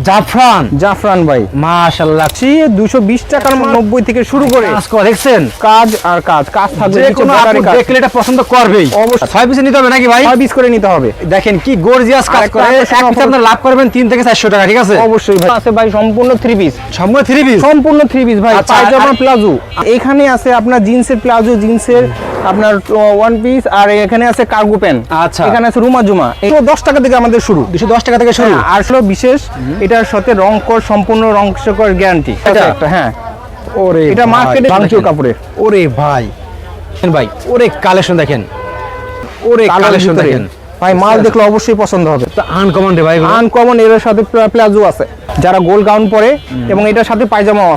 জাফরান জাফরান ভাই মাশাআল্লাহ 220 টাকার 90 থেকে শুরু করে কাজ করে দেখছেন কাজ আর কাজ থাকবে যে কোনো আপনি দেখলে এটা পছন্দ করবেই অবশ্যই 6 পিস নিতে হবে নাকি ভাই 6 পিস করে নিতে হবে। দেখেন কি গর্জিয়াস কাজ করে এক পিস আপনারা লাভ করবেন 3 থেকে 400 টাকা ঠিক আছে অবশ্যই ভাই আছে ভাই সম্পূর্ণ 3 পিস সম্পূর্ণ 3 পিস ভাই পায়জামা প্লাজো এখানে আছে আপনার জিন্সের প্লাজো জিন্সের আপনার ওয়ান পিস আর এখানে আছে কার্গো প্যান্ট আচ্ছা এখানে আছে রুমা জুমা 10 টাকা থেকে আমাদের শুরু 210 টাকা থেকে শুরু আর হলো বিশেষ এটার সাথে রং কর সম্পূর্ণ রং কর গ্যারান্টি একটা হ্যাঁ ওরে এটা মার্কেটে ভাঙচুর কাপড়ের ওরে ভাই ভাই ওরে কালেকশন দেখেন ওরে কালেকশন দেখেন ভাই মাল দেখলে অবশ্যই পছন্দ হবে তো আনকমন রে ভাই আনকমন এর সাথে প্লাজো আছে যারা গোল গাউন পরে এবং এটার সাথে পায়জামাও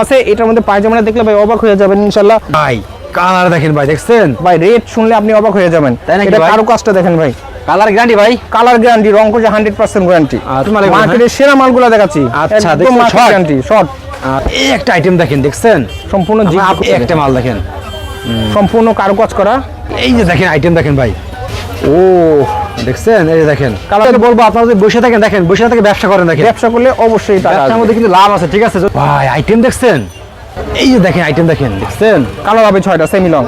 আছে এটার মধ্যে পায়জামাটা দেখলে ভাই অবাক হয়ে যাবেন ইনশাআল্লাহ ভাই কালার দেখেন ভাই দেখছেন ভাই রেট শুনলে আপনি অবাক হয়ে যাবেন এটা কারো কাজটা দেখেন ভাই কালার গ্যারান্টি ভাই কালার গ্যারান্টি রং করে 100% গ্যারান্টি মার্কেটের সেরা মালগুলো দেখাচ্ছি আচ্ছা একদম মার্কেট গ্যারান্টি শর্ট এই একটা আইটেম দেখেন দেখছেন সম্পূর্ণ একটা মাল দেখেন সম্পূর্ণ কারুকাজ করা এই যে দেখেন আইটেম দেখেন ভাই ও দেখছেন এই যে দেখেন কালারকে বলবো আপনারা যদি বসে থাকেন দেখেন বসে থেকে ব্যবসা করেন দেখেন ব্যবসা করলে অবশ্যই টাকা ব্যবসার মধ্যে কিন্তু লাভ আছে ঠিক আছে ভাই আইটেম দেখছেন এই যে দেখেন আইটেম দেখেন দেখছেন কালার হবে 6টা সেমি লং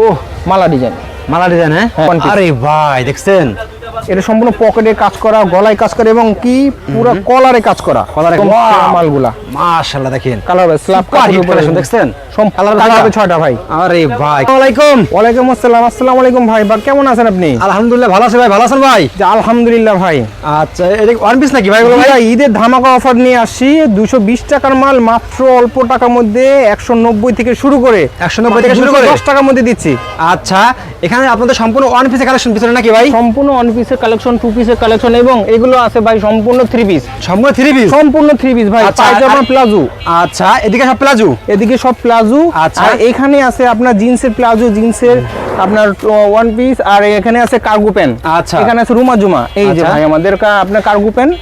ও মালা ডিজাইন হ্যাঁ আরে ভাই দেখছেন এটা সম্পূর্ণ পকেটে কাজ করা গলায় কাজ করা এবং কি পুরো কলারে কাজ করা মালগুলা মাশাআল্লাহ দেখেন কালার স্ল্যাব কালেকশন দেখছেন কালার হবে 6টা ভাই আরে ভাই ওয়ালাইকুম আসসালাম আসসালামু আলাইকুম ভাই কেমন আছেন আপনি আলহামদুলিল্লাহ ভালো আছি ভাই ভালো আছেন ভাই আলহামদুলিল্লাহ ভাই আচ্ছা এটা ওয়ান পিস নাকি ভাই ভাই ঈদের ধামাকা অফার নিয়ে আসি 220 টাকার মাল মাত্র অল্প টাকার মধ্যে 190 থেকে শুরু করে 190 থেকে শুরু করে 10 টাকার মধ্যে দিচ্ছি। আচ্ছা এখানে আপনাদের সম্পূর্ণ ওয়ান পিসের কালেকশন পিছনে নাকি ভাই সম্পূর্ণ ওয়ান পিসের কালেকশন টু পিসের কালেকশন এবং এগুলো আছে ভাই সম্পূর্ণ 3 পিস সম্পূর্ণ 3 পিস ভাই পায়জামা প্লাজো আচ্ছা এদিকে সব প্লাজো আচ্ছা এখানে আছে আপনার জিন্সের প্লাজো জিন্সের আপনার ওয়ান পিস আর এখানে আছে কার্গো প্যান্ট আচ্ছা এখানে আছে রুমা জুমা এই যে ভাই আমাদের আপনার কার্গো প্যান্ট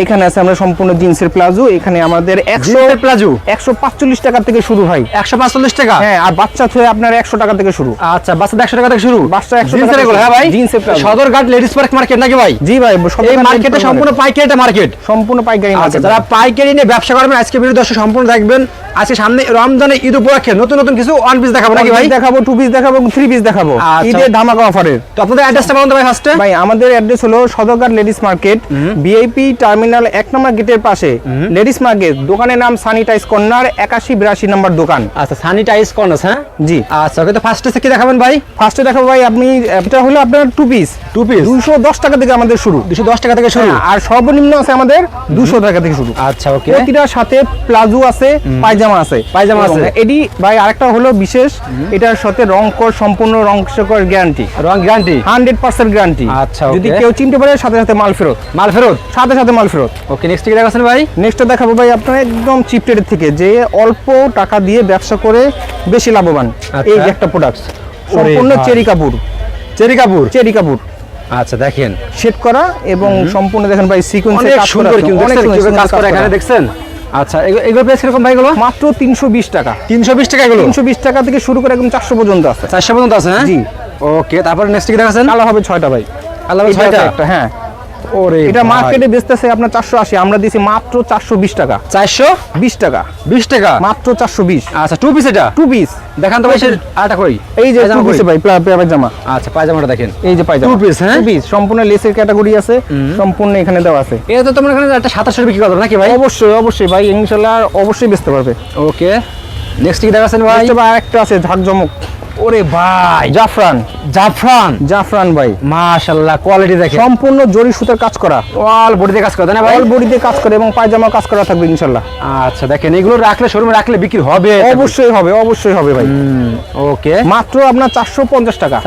এখানে আছে আমরা সম্পূর্ণ জিন্সের প্লাজো এখানে আমাদের 100 প্লাজো 145 টাকা থেকে শুরু ভাই 145 টাকা হ্যাঁ আর বাচ্চা ছয় আপনার 100 টাকা থেকে শুরু আচ্ছা বাচ্চাদের 100 টাকা থেকে শুরু বাচ্চা 100 জিন্সের টাকা হ্যাঁ ভাই জিন্সের palazzo Sadarghat ladies park market নাকি ভাই জি ভাই এই মার্কেটে সম্পূর্ণ পাইকারি মার্কেট সম্পূর্ণ পাইকারি আচ্ছা যারা পাইকারি নিয়ে ব্যবসা করবেন আজকে ভিডিও দর্শক সম্পূর্ণ দেখবেন আজকে সামনে রমজানে ঈদ উপলক্ষে নতুন নতুন কিছু ওয়ান পিস দেখাবো নাকি ভাই দেখাবো টু পিস দেখাবো 3 পিস দেখাবো ঈদের ধামাকা অফারের তো আপনাদের অ্যাড্রেসটা বলুন ভাই ফার্স্টে ভাই আমাদের অ্যাড্রেস হলো Sadarghat ladies market VIP terminal 1 নম্বর গেটের পাশে লেডিস মার্কেট দোকানের নাম সানিটাইজ কর্নার 8182 নম্বর দোকান আচ্ছা সানিটাইজ কর্নার হ্যাঁ জি আচ্ছা ওকে তো ফার্স্টে থেকে দেখাবেন ভাই ফার্স্টে দেখাবো ভাই আপনি এটা হলো আপনার টু পিস 210 টাকা থেকে আমাদের শুরু 210 টাকা থেকে শুরু আর সর্বনিম্ন আছে আমাদের 200 টাকা থেকে শুরু আচ্ছা ওকে প্রতিটার সাথে প্লাজো আছে পায়জামা আছে এডি ভাই আরেকটা হলো বিশেষ এটার সাথে রং কর সম্পূর্ণ রং কর গ্যারান্টি 100% গ্যারান্টি আচ্ছা যদি কেউ চিনতে পারে সাথে সাথে মাল ফেরত সাথে মাল ফেরত ওকে নেক্সট কি দেখাচ্ছেন ভাই নেক্সট দেখাবো ভাই আপনারা একদম চিপ রেটের থেকে যে অল্প টাকা দিয়ে ব্যবসা করে বেশি লাভবান এই যে একটা প্রোডাক্ট সম্পূর্ণ চেরি কাপড় আচ্ছা দেখেন সেট করা এবং সম্পূর্ণ দেখেন ভাই সিকোয়েন্সে কাজ করা অনেক সুন্দর কাজ করা এখানে দেখছেন আচ্ছা এগুলো প্রাইস কিরকম ভাই এগুলো মাত্র 320 টাকা এগুলো 320 টাকা থেকে শুরু করে একদম 400 পর্যন্ত আছে 400 পর্যন্ত আছে হ্যাঁ জি ওকে তারপর নেক্সট কি দেখাচ্ছেন কালার হবে 6টা ভাই কালার হবে 6টা একটা হ্যাঁ ওরে এটা মার্কেটে বেচতেছে আপনার 480 আমরা দিছি মাত্র 420 টাকা 420 টাকা মাত্র 420 আচ্ছা টু পিস এটা টু পিস দেখান তো ভাই আটা কই এই যে টু পিস ভাই পায়জামা আচ্ছা পায়জামাটা দেখেন এই যে পায়জামা টু পিস হ্যাঁ টু পিস সম্পূর্ণ লেসের ক্যাটাগরি আছে সম্পূর্ণ এখানে দেওয়া আছে এটা তো তোমরা এখানে একটা 2700 বিক্রি করবে নাকি ভাই অবশ্যই ভাই ইনশাআল্লাহ অবশ্যই বেচতে পারবে ওকে নেক্সট কি দেখাচ্ছেন ভাই আরেকটা আছে ঝাকঝমক ওরে ভাই জাফরান ভাই মাশাআল্লাহ কোয়ালিটি দেখেন সম্পূর্ণ জরি সুতার কাজ করা অল বডিতে কাজ করে না ভাই অল বডিতে কাজ করে এবং পায়জামা কাজ করা থাকবে ইনশাআল্লাহ আচ্ছা দেখেন এগুলো রাখলে শোরুমে রাখলে বিক্রি হবে অবশ্যই হবে ভাই ওকে মাত্র আপনার 450 টাকা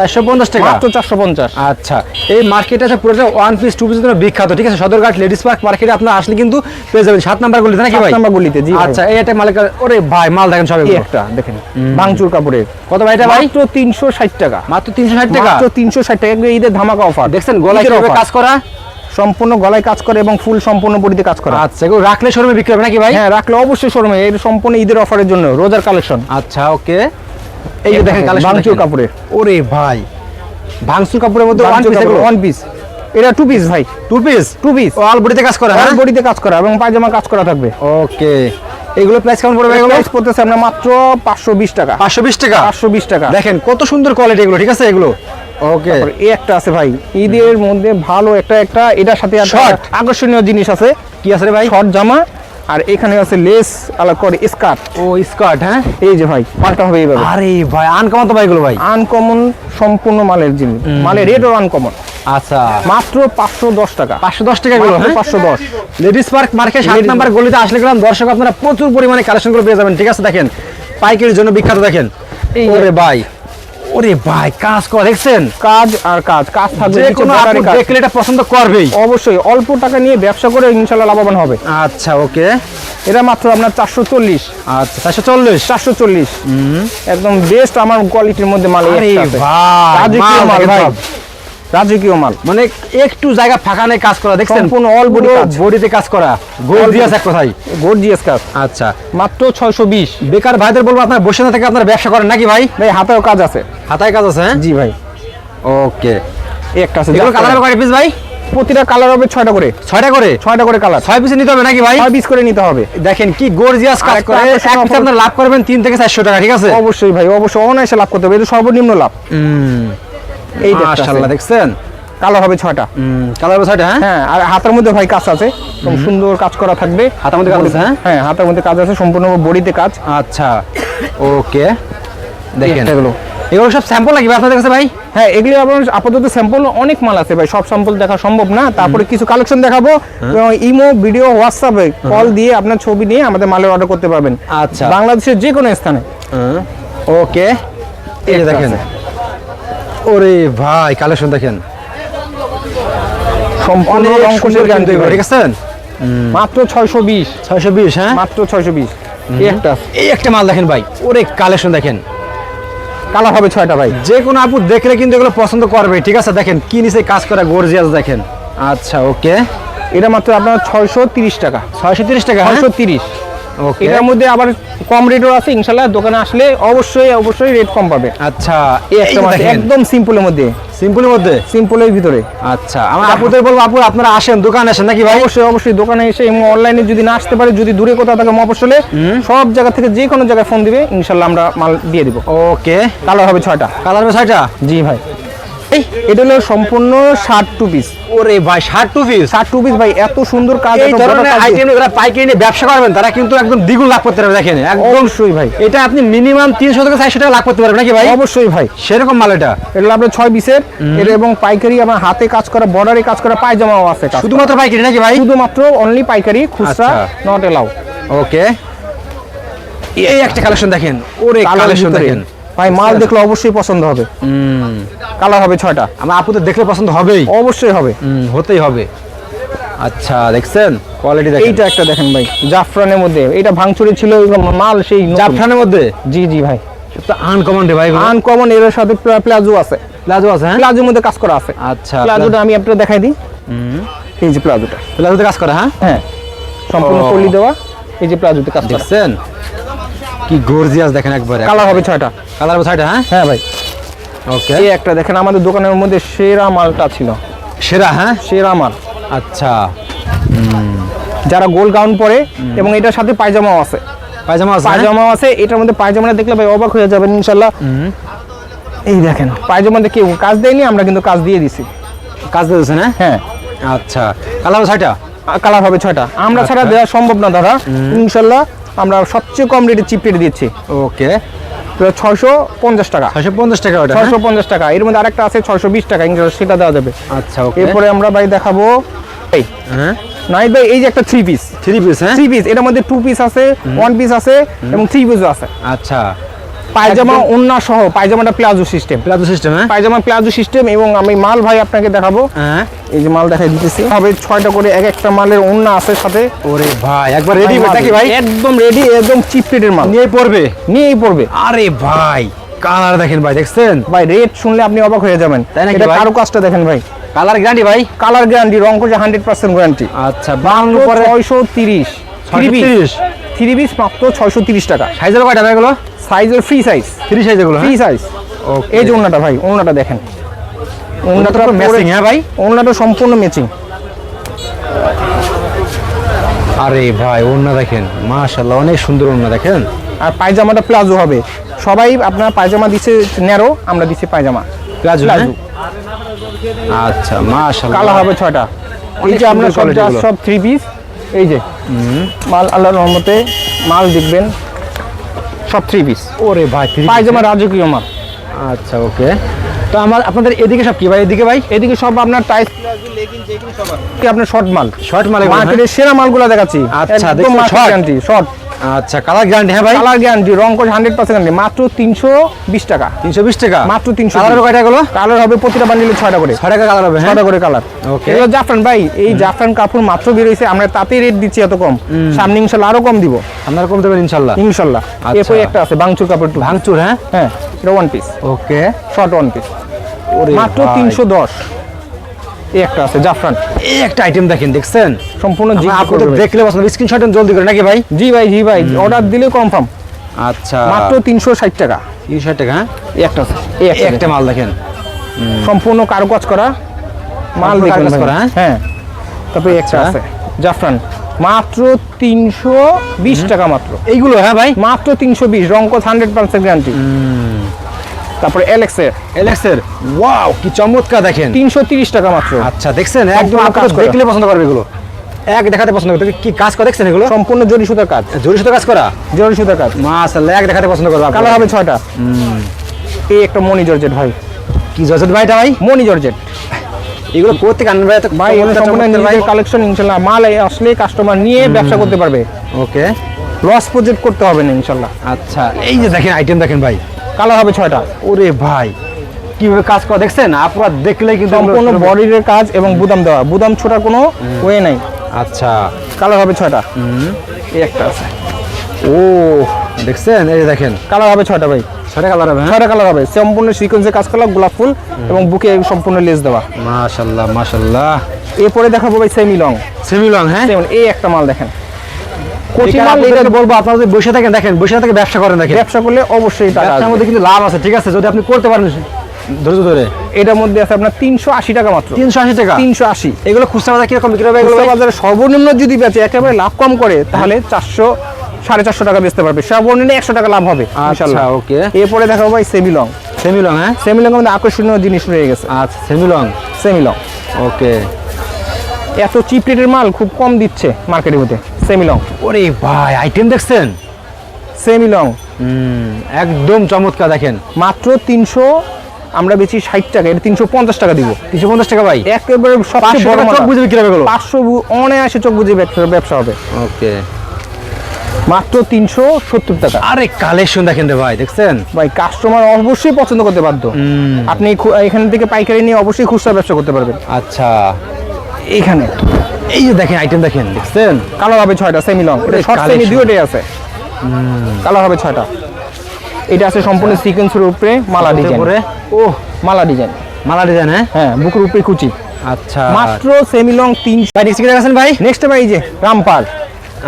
মাত্র 450 আচ্ছা এই মার্কেটে আছে পুরোটা ওয়ান পিস টু পিস জন্য বিখ্যাত ঠিক আছে সদরঘাট লেডিস পার্ক মার্কেটে আপনি আসলে কিন্তু পেয়ে যাবেন 7 নাম্বার গলিতে নাকি ভাই 7 নাম্বার গলিতে জি আচ্ছা এই একটা মালিক ওরে ভাই মাল দেখেন সব একটা দেখেন ভাঙচুর কাপড়ের কত ভাই এটা ভাই মাত্র 360 টাকা মাত্র 360 টাকা ঈদের ধামাকা অফার দেখছেন গলায় কিভাবে কাজ করা সম্পূর্ণ গলায় কাজ করে এবং ফুল সম্পূর্ণ বডিতে কাজ করা আচ্ছা এগুলো রাখলে শোরুমে বিক্রি হবে নাকি ভাই হ্যাঁ রাখলে অবশ্যই শোরুমে এই সম্পূর্ণ ঈদের অফারের জন্য রোজার কালেকশন আচ্ছা ওকে এই যে দেখেন কালেকশন ভাঙচুর কাপড়ের ওরে ভাই ভাঙচুর কাপড়ের মধ্যে ওয়ান পিস এটা 2 পিস ভাই, 2 পিস 2 পিস অল বডিতে কাজ করা, হ্যাঁ বডিতে কাজ করা এবং পায়জামা কাজ করা থাকবে। ওকে, এগুলো প্রাইস কেমন পড়বে? এগুলো প্রাইস পড়তেছে আমরা মাত্র 520 টাকা। 520 টাকা। 520 টাকা। দেখেন কত সুন্দর কোয়ালিটি এগুলো, ঠিক আছে এগুলো। ওকে, এই একটা আছে ভাই ঈদের মধ্যে ভালো একটা এটার সাথে Short। আকর্ষণীয় জিনিস আছে। কি আছে রে ভাই? শর্ট জামা, আর এখানে আছে লেস আলাদা করে স্কার্ট। ও স্কার্ট, হ্যাঁ এই যে ভাই মালটা হবে এইভাবে। আরে ভাই আনকমন তো ভাই এগুলো ভাই। আনকমন সম্পূর্ণ মালের জিনিস, মালের রেটও আনকমন। আচ্ছা, মাত্র 510 টাকা। 510 টাকা এগুলো, হ্যাঁ 510। লেডিস পার্ক মার্কেট 7 নাম্বার গলিতে আসলে গেলাম দর্শক, আপনারা প্রচুর পরিমাণে কালেকশন করে পেয়ে যাবেন, ঠিক আছে। দেখেন পাইকারির জন্য বিখ্যাত। দেখেন ওরে ভাই, ওরে ভাই কাজ করা দেখছেন, কাজ আর কাজ কাজ থাকবে, যে কোনো আপনি দেখলে এটা পছন্দ করবেই। অবশ্যই অল্প টাকা নিয়ে ব্যবসা করে ইনশাআল্লাহ লাভবান হবে। আচ্ছা ওকে, এটা মাত্র আপনার 440। আচ্ছা 440। 440 একদম বেস্ট আমার কোয়ালিটির মধ্যে মাল। আরে এই একটা আছে। ভাই রাজকীয় মাল ভাই, রাজকীয় মাল, মানে একটু জায়গা ফাঁকা নেই, কাজ করা দেখছেন, সম্পূর্ণ অল বডি কাজ, বডিতে কাজ করা, গর্জিয়াস এক কথাই, গর্জিয়াস কাজ। আচ্ছা মাত্র 620। বেকার ভাইদের বলবো আপনারা বসে না থেকে আপনারা ব্যবসা করেন নাকি ভাই? ভাই হাতেও কাজ আছে, হাতায় কাজ আছে, হ্যাঁ জি ভাই। ওকে, এই একটা আছে, এগুলো কালার কয় পিস ভাই? প্রতিটা কালার হবে 6টা করে। 6টা করে? 6টা করে কালার, 6 পিস নিতে হবে নাকি ভাই? 6 পিস করে নিতে হবে। দেখেন কি গর্জিয়াস কাজ আরেকটা করে, আকর্ষণীয় এক পিস আপনারা লাভ করবেন 3 থেকে 400 টাকা, ঠিক আছে। অবশ্যই ভাই, অবশ্যই অনায়াসে লাভ করতে হবে, এটা সর্বনিম্ন লাভ। এই মাশাআল্লাহ দেখছেন, কালার হবে 6টা। কালার হবে 6টা, হ্যাঁ হ্যাঁ, আর হাতের মধ্যে ভাই কাজ আছে, খুব সুন্দর কাজ করা থাকবে। হাতের মধ্যে কাজ আছে, হ্যাঁ হ্যাঁ হাতের মধ্যে কাজ আছে, সম্পূর্ণ বডিতে কাজ। আচ্ছা ওকে, দেখেন এগুলো এগুলো সব স্যাম্পল লাগবে আপনাদের কাছে ভাই? হ্যাঁ, এগুলি আপনার আপাতত স্যাম্পল অনেক মাল আছে ভাই, সব স্যাম্পল দেখা সম্ভব না। তারপরে কিছু কালেকশন দেখাবো, ইমো ভিডিও হোয়াটসঅ্যাপে কল দিয়ে আপনার ছবি নিয়ে আমাদের মালের অর্ডার করতে পারবেন। আচ্ছা, বাংলাদেশের যে কোনো স্থানে। ওকে, এই যে দেখেন, ওরে ভাই কালেকশন দেখেন, সম্পূর্ণ অনেক রং সুন্দর কোষের গ্যারান্টি, কিন্তু, ঠিক আছে। মাত্র 620। 620, হ্যাঁ মাত্র 620। এই একটা আছে। এই একটা মাল দেখেন ভাই, ওরে কালেকশন দেখেন, কালার হবে 6টা ভাই। যে কোনো আপু দেখলে কিন্তু এগুলো পছন্দ করবে, ঠিক আছে। দেখেন কি নিচে কাজ করা গর্জিয়াস দেখেন। আচ্ছা ওকে, এটা মাত্র আপনার 630 টাকা। 630 টাকা, 630। ওকে, এটার মধ্যে আবার কম রেটও আছে, ইনশাআল্লাহ দোকানে আসলে অবশ্যই রেট কম পাবে। আচ্ছা এই একটা মাত্র একদম সিম্পলের মধ্যে, সিম্পলের মধ্যে, সিম্পলের ভিতরে। আচ্ছা আমার আপুদের বলবো, আপু আপনারা আসেন, দোকানে আসেন নাকি ভাই? অবশ্যই দোকানে এসে এবং অনলাইনে যদি না আসতে পারে, যদি দূরে কোথাও থাকে মফস্বলে, সব জায়গা থেকে যে কোনো জায়গায় ফোন দিবে, ইনশাআল্লাহ আমরা মাল দিয়ে দিব। ওকে, কালার হবে 6টা। কালার হবে 6টা, জি ভাই। এটা হলো সম্পূর্ণ 62 পিস। ওরে ভাই 62 পিস, 62 পিস ভাই, এত সুন্দর কাজ, এই এত বড় ধরনের কাজ। আইটেম যারা পাইকারি নিয়ে ব্যবসা করবেন তারা কিন্তু একদম দ্বিগুণ লাভ করতে পারবে। দেখেন একদম অবশ্যই ভাই, এটা আপনি মিনিমাম 300 থেকে 400 টাকা লাভ করতে পারবেন নাকি ভাই? অবশ্যই ভাই, সেরকম মাল এটা। এটা আপনার 6 পিসের, এর এবং পাইকারি আমার হাতে কাজ করা, বর্ডারে কাজ করা, পায়জামাও আছে কাজ। শুধুমাত্র পাইকারি নাকি ভাই? শুধুমাত্র অনলি পাইকারি, খুচরা আচ্ছা। Not allow. ওকে, এই একটা কালেকশন দেখেন, ওরে কালেকশন দেখেন ভাই, মাল দেখলে অবশ্যই পছন্দ হবে। কালার হবে 6টা। আমার আপুদের দেখলে পছন্দ হবেই, অবশ্যই হবে, হতেই হবে। আচ্ছা দেখছেন কোয়ালিটি দেখেন, এইটা একটা দেখেন ভাই, জাফরানের মধ্যে, এটা ভাঙচুরি ছিল, এগুলো মাল সেই নতুন। জাফরানের মধ্যে, জি ভাই, তো আনকমন রে ভাই, আনকমন। এর সাথে প্লাজো আছে, প্লাজো আছে, হ্যাঁ প্লাজোর মধ্যে কাজ করা আছে। আচ্ছা, প্লাজোটা আমি আপনাদের দেখাই দিই। এই যে প্লাজোটা, প্লাজোতে কাজ করা, হ্যাঁ হ্যাঁ সম্পূর্ণ পলি দেওয়া, এই যে প্লাজোতে কাজ করা। দেখছেন কি গর্জিয়াস দেখেন একবারে। কালার হবে 6টা। কালার হবে 6টা, হ্যাঁ হ্যাঁ ভাই। ওকে, এই একটা দেখেন, আমাদের দোকানের মধ্যে সেরা মালটা ছিল, সেরা, হ্যাঁ সেরা মাল। আচ্ছা, যারা গোল গাউন পরে, এবং এটার সাথে পায়জামাও আছে, পায়জামা আছে, হ্যাঁ? পায়জামাও আছে। এটার মধ্যে পায়জামাটা দেখলে ভাই অবাক হয়ে যাবেন ইনশাআল্লাহ। এই দেখেন পায়জামাতে কেউ কাজ দেয়নি, আমরা কিন্তু কাজ দিয়ে দিছি। কাজ দিয়েছেন, হ্যাঁ হ্যাঁ, আচ্ছা, কালার হবে 6টা, কালার হবে 6টা। আমরা ছাড়া দেওয়া সম্ভব না দাদা, ইনশাআল্লাহ আমরা সবচেয়ে কম রেটে চিপ রেটে দিচ্ছি। ওকে, 650 টাকা। 650 টাকা ওটা, 650 টাকা। এর মধ্যে আরেকটা আছে 620 টাকা, ইনশাআল্লাহ সেটা দেওয়া যাবে। আচ্ছা ওকে, এরপরে আমরা ভাই দেখাবো, এই হ্যাঁ নাই ভাই, এই যে একটা 3 পিস, 3 পিস, হ্যাঁ 3 পিস। এটার মধ্যে 2 পিস আছে, 1 পিস আছে এবং 3 পিসও আছে। আচ্ছা, পায়জামা ওন্না সহ, পায়জামাটা প্লাজো সিস্টেম, প্লাজো সিস্টেম, হ্যাঁ পায়জামা প্লাজো সিস্টেম। এবং আমি মাল ভাই আপনাকে দেখাবো, হ্যাঁ এই যে মাল দেখাই দিতেছি। হবে 6টা করে, এক একটা মালের ওন্না আছে সাথে। ওরে ভাই একবার রেডি নাকি ভাই? একদম রেডি, একদম চিপ রেটের মাল, নিয়ে পড়বে, নিয়েই পড়বে। আরে ভাই কালার দেখেন ভাই, দেখছেন ভাই রেট শুনলে আপনি অবাক হয়ে যাবেন। তাই নাকি এটা ভাই? কারো কাজটা দেখেন ভাই, কালার গ্যারান্টি ভাই? কালার গ্যারান্টি, রং করে 100% গ্যারান্টি। আচ্ছা, 52 পরে 630, 630, 3 পিস মাত্র 630 টাকা। সাইজ হলো কয়টা ভাই এগুলো? সাইজের ফ্রি সাইজ, 3 সাইজ এগুলো, ফ্রি হ্যাঁ সাইজ। ওকে, এই যে ওন্নাটা ভাই, ওন্নাটা দেখেন, ওড়নাটা পুরো ম্যাচিং হ্যাঁ ভাই? ওড়নাটা সম্পূর্ণ ম্যাচিং। আরে ভাই ওড়না দেখেন, মাশাআল্লাহ অনেক সুন্দর ওড়না দেখেন। আর পায়জামাটা প্লাজো হবে। সবাই আপনার পায়জামা দিচ্ছে ন্যারো, আমরা দিচ্ছি পায়জামা প্লাজো। প্লাজো। আচ্ছা মাশাআল্লাহ। কালার হবে 6টা। এই যে আমরা সব quality গুলো। সব 3 পিস, এই যে মাল আল্লাহর রহমতে মাল দেখবেন সব 3 পিস। ওরে ভাই পায়জামা রাজকীয় মাল। আচ্ছা ওকে। তো আপনাদের এদিকে সব কি ভাই? এদিকে ভাই এদিকে সব আপনার টাইস আপনার শর্ট মাল, শর্ট মাল মার্কেটের সেরা মালগুলো দেখাচ্ছি। আচ্ছা, একদম দেখুন, মার্কেট short। Guarantee short. আচ্ছা কালার গ্যারান্টি হ্যাঁ ভাই? কালার গ্যারান্টি, রং কোড 100% গ্যারান্টি। মাত্র 320 টাকা। 320 টাকা মাত্র 300। কালার কয়টা গুলো? কালার হবে প্রতিটা বান্ডিলে 6টা করে। 6 টাকা কালার হবে হ্যাঁ? 6টা করে কালার। ওকে। এগুলো জাফরান ভাই, এই জাফরান কাপড় মাত্র বের হইছে, আমরা তাতেই রেট দিচ্ছি এত কম। সামনে ইনশাআল্লাহ আরো কম দিব। আপনারা কম দেবেন ইনশাআল্লাহ? ইনশাআল্লাহ। আচ্ছা। এরপর একটা আছে ভাঙচুর কাপড় টু। ভাঙচুর হ্যাঁ? হ্যাঁ, এটা ওয়ান পিস, ওকে। শর্ট ওয়ান পিস, ওরে মাত্র ভাই। 310। এই একটা আছে জাফরান, এই একটা আইটেম দেখেন, দেখছেন? সম্পূর্ণ জি আপনি তো দেখলে পছন্দ, স্ক্রিনশট জলদি করে নাকি ভাই? জি ভাই, জি ভাই, অর্ডার দিলে কনফার্ম। আচ্ছা মাত্র 360 টাকা। 360 টাকা হ্যাঁ? এই একটা আছে, এই এই একটা মাল দেখেন, সম্পূর্ণ কারুকাজ করা মাল সম্পূর্ণ দেখবেন কারুকাজ ভাই। করা, হ্যাঁ? হ্যাঁ, তারপরে একটা আচ্ছা। আছে জাফরান, মাত্র 320 টাকা মাত্র। এইগুলো হ্যাঁ ভাই? মাত্র 320, রং কোড 100% গ্যারান্টি। তারপরে এলেক্সের এলেক্সের, ওয়াও কি চমৎকার দেখেন। 330 টাকা মাত্র। আচ্ছা দেখছেন, একদম সম্পূর্ণ আপনারা কাজ করা। দেখলে পছন্দ করবে এগুলো, এক দেখাতে পছন্দ করবে। কি কাজ করে দেখছেন এগুলো? সম্পূর্ণ জরি সুতার কাজ, জরি সুতো কাজ করা, জরি সুতার কাজ। মাশাআল্লাহ, এক দেখাতে পছন্দ করবে। কালার হবে 6টা। এই একটা মনি জর্জেট ভাই, কি জর্জেট ভাই এটা ভাই? মনি জর্জেট এগুলো কোথা থেকে আনবেন ভাই? এত ভাই, এটা চমৎকার সম্পূর্ণ চমৎকার ভাই। নিজেদের কালেকশন। ইনশাআল্লাহ মাল আসলে কাস্টমার নিয়ে ব্যবসা করতে পারবে, ওকে। লস প্রজেক্ট করতে হবে না ইনশাআল্লাহ। আচ্ছা এই যে দেখেন আইটেম দেখেন ভাই, কালার হবে 6টা। ওরে ভাই কিভাবে কাজ করা দেখছেন? আপনারা দেখলেই কিন্তু সম্পূর্ণ বডির কাজ এবং বুদাম দেওয়া, বুদাম ছোটার কোনো ওয়ে নাই। আচ্ছা কালার হবে 6টা। এই একটা আছে, ও দেখছেন, এই যে দেখেন কালার হবে 6টা ভাই। 6টা কালার হবে হ্যাঁ? 6টা কালার হবে, সম্পূর্ণ সিকোয়েন্সে কাজ করা, গোলাপ ফুল এবং বুকে সম্পূর্ণ লেস দেওয়া। মাশাআল্লাহ মাশাআল্লাহ। এরপরে দেখাবো ভাই সেমি লং। সেমি লং হ্যাঁ? যেমন এই একটা মাল দেখেন, কোচি এটা মাল। আপনাদেরকে বলবো, আপনারা যদি বসে থাকেন, দেখেন বসে থেকে ব্যবসা করেন, দেখেন ব্যবসা করলে অবশ্যই টাকা ব্যবসার আসবে। মধ্যে কিন্তু লাভ আছে, ঠিক আছে, যদি আপনি করতে পারেন ধৈর্য ধরে। এটার মধ্যে আছে আপনার 380 টাকা মাত্র। 380 টাকা 380। এগুলো খুচরা বাজার কিরকম বিক্রি হবে এগুলো খুচরা ভাই? বাজারে সর্বনিম্ন যদি বেচে একেবারে লাভ কম করে, তাহলে 400 450 টাকা বেচতে পারবে, সর্বনিম্ন 100 টাকা লাভ হবে আচ্ছা ইনশাআল্লাহ। ওকে। এরপরে দেখাবো ভাই সেমি লং। সেমি লং হ্যাঁ? সেমি লং মধ্যে আকর্ষণীয় জিনিস রয়ে গেছে। আচ্ছা সেমি লং, সেমি লং ওকে। এত চিপ রেটের মাল খুব কম দিচ্ছে মার্কেটের মধ্যে। সেমি লং, ওরে ভাই আইটেম দেখছেন, সেমি লং একদম চমৎকার দেখেন। মাত্র 300, আমরা বেচি 60 টাকা, এটা 350 টাকা দিব। 350 টাকা ভাই? একেবারে সবচেয়ে 500 বড় টাকা মাল। চোখ বুঝে বিক্রি হবে এগুলো? 500 অনায়াসে চোখ বুঝে ব্যবসা হবে। ওকে। মাত্র 370 টাকা। আরে কালেকশন দেখেন রে ভাই, দেখছেন ভাই কাস্টমার অবশ্যই পছন্দ করতে বাধ্য। আপনি এখান থেকে পাইকারি নিয়ে অবশ্যই খুচরা ব্যবসা করতে পারবেন। আচ্ছা এখানে এই যে দেখেন আইটেম দেখেন, দেখছেন কালার হবে 6টা সেমি লং, এটা ওরে শর্ট সেমি collection। দুটোই আছে। কালার হবে 6টা। এটা আছে সম্পূর্ণ সিকোয়েন্সের উপরে মালা ডিজাইন, উপরে ও মালা ডিজাইন। মালা ডিজাইন হ্যাঁ? হ্যাঁ, বুকের উপরে কুচি। আচ্ছা মাত্র সেমি লং 300। ভাই নেক্সট কি দেখাচ্ছেন ভাই? নেক্সট ভাই এই যে রামপাল,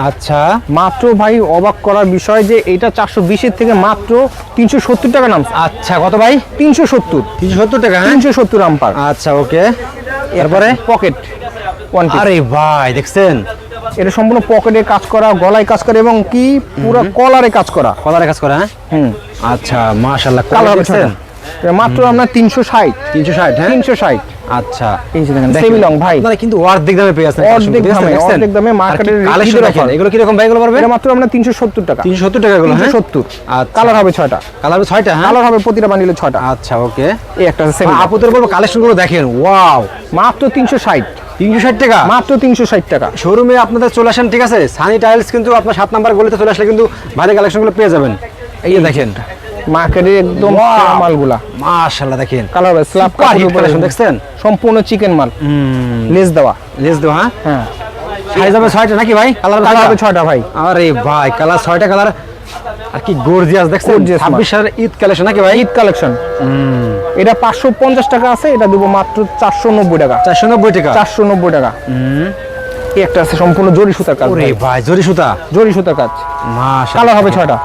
আচ্ছা মাত্র ভাই অবাক করার বিষয় যে এটা 420 এর থেকে মাত্র 370 টাকা নামছে। আচ্ছা কত ভাই? 370, 370 টাকা হ্যাঁ? 370 রামপাল। আচ্ছা ওকে। এরপরে পকেট ওয়ান পিস। আরে ভাই দেখছেন, এটা সম্পূর্ণ পকেটে কাজ করা, গলায় কাজ করা এবং কি পুরো কলারে কাজ করা। কলারে কাজ করা হ্যাঁ? হুম, আচ্ছা মাশাআল্লাহ। কালার হবে দেখছেন 6টা। এটা মাত্র আমরা 360, 360 হ্যাঁ? 360। আচ্ছা এই যে দেখেন সেমি লং ভাই, আপনারা কিন্তু অর্ধেক দামে পেয়ে যাচ্ছেন। অর্ধেক দামে, অর্ধেক দামে মার্কেটের কালেকশন দেখেন, এগুলো কি রকম ভাই এগুলো পড়বে? এটা মাত্র আমরা 370 টাকা। 370 টাকা এগুলো হ্যাঁ? 370। আচ্ছা কালার হবে 6টা। কালার হবে 6টা হ্যাঁ? কালার হবে প্রতিটা বান্ডিলে 6টা। আচ্ছা ওকে। এই একটা আছে সেমি লং, আপুদের বলবো কালেকশন গুলো দেখেন, ওয়াও মাত্র 360, 360 টাকা মাত্র 360 টাকা। শোরুমে আপনাদের চলে আসেন, ঠিক আছে? সানি টাইলস কিন্তু আপনার 7 নাম্বার গলিতে চলে আসলে কিন্তু ভাইদের কালেকশন গুলো পেয়ে যাবেন। এই যে দেখেন মার্কেটের একদম সেরা মালগুলা। মাশাআল্লাহ দেখেন কালার হবে স্ল্যাব কালেকশন দেখছেন, সম্পূর্ণ চিকেন মাল, লেস দেওয়া। লেস দাও হ্যাঁ? হ্যাঁ, সাইজ হবে 6টা নাকি ভাই? কালার হবে 6টা ভাই। আরে ভাই কালার 6টা কালার, আর কি গর্জিয়াস দেখছেন। Gorgeous মাল। 26 সালের ঈদ কালেকশন নাকি ভাই? ঈদ কালেকশন। এটা 550 টাকা আছে, এটা দেবো মাত্র 490 টাকা। 490 টাকা 490 টাকা। এই একটা আছে সম্পূর্ণ জরি সুতার কাজ। ওরে ভাই জরি সুতা, জরি সুতার কাজ। মাশাআল্লাহ। কালার হবে 6টা।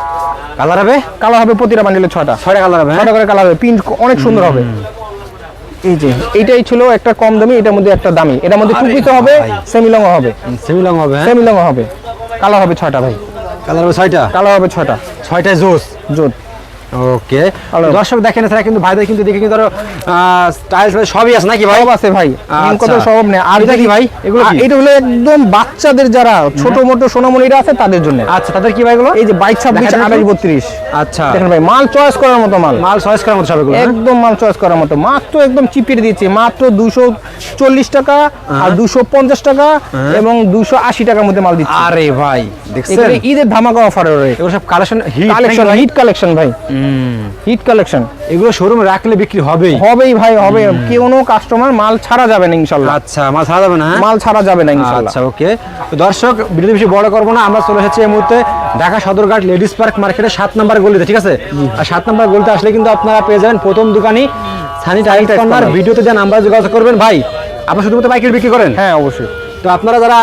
কালার হবে কালার হবে প্রতিটা বান্ডিলে 6টা। 6টা কালার হবে হ্যাঁ? 6টা করে কালার হবে, প্রিন্ট অনেক সুন্দর হবে। এই যে এইটাই ছিল একটা কম দামি, এটার মধ্যে একটা দামি, এটার মধ্যে টুপিতে হবে, সেমি লং হবে, সেমি লং হবে, সেমি লং হবে, কালার হবে 6টা ভাই, কালার হবে 6টা, কালার হবে 6টা, 6টায় জোস জোট। ওকে দর্শক দেখেন এছাড়া কিন্তু ভাইদের কিন্তু দেখে কিন্তু আরো স্টাইলস সবই আছে নাকি ভাই? সব আছে ভাই, মেন কথা সব নেই। আর এটা কি ভাই? এগুলো কি? এটা হলো একদম বাচ্চাদের যারা ছোট মোটো সোনামণিরা আছে তাদের জন্য। আচ্ছা তাদের কি ভাই এগুলো? এই যে 22 26 28 32। আচ্ছা দেখেন ভাই মাল চয়েস করার মতো মাল, মাল চয়েস করার মতো সব এগুলো, একদম মাল চয়েস করার মতো। মাত্র একদম চিপিয়ে দিয়েছি, মাত্র 240 টাকা আর 250 টাকা এবং 280 টাকার মধ্যে মাল দিচ্ছি। আরে ভাই দেখছেন এগুলো ঈদের ধামাকা অফারে এগুলো সব কালেকশন হিট কালেকশন ভাই, হিট কালেকশন। এগুলো শোরুমে রাখলে বিক্রি হবেই ভাই হবে, কোনো কাস্টমার মাল ছাড়া যাবে না ইনশাআল্লাহ। আচ্ছা মাল ছাড়া যাবে না? মাল ছাড়া যাবে না ইনশাআল্লাহ। আচ্ছা ওকে দর্শক ভিডিও বেশি বড় করবো না, আমরা চলে এসেছি এই মুহূর্তে ঢাকা সদরঘাট লেডিস পার্ক মার্কেটে 7 নম্বর গলিতে, ঠিক আছে? আর 7 নম্বর গলিতে আসলে কিন্তু আপনারা পেয়ে যাবেন প্রথম দোকানই সানি টাইলস কর্নার। ভিডিওতে যে নাম্বার যোগাযোগ করবেন ভাই, আপনারা শুধুমাত্র পাইকারি বিক্রি করেন? হ্যাঁ অবশ্যই। তো আপনারা যারা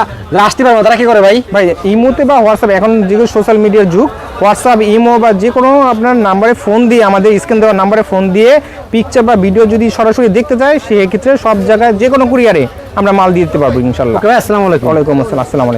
আসতে পারবেন তারা কি করে ভাই? ভাই ইমোতে বা হোয়াটসঅ্যাপ, এখন যেগুলো সোশ্যাল মিডিয়ার যুগ, হোয়াটসঅ্যাপ ইমো বা যে কোনো আপনার নাম্বারে ফোন দিয়ে, আমাদের স্ক্রিন দেওয়া নাম্বারে ফোন দিয়ে পিকচার বা ভিডিও যদি সরাসরি দেখতে চাই, সেক্ষেত্রে সব জায়গায় যে কোনো কুরিয়ারে আমরা মাল দিয়ে দিতে পারবো ইনশাআল্লাহ। আসসালামু আলাইকুম। ওয়ালাইকুম আসসালাম। আসসালামু আলাইকুম।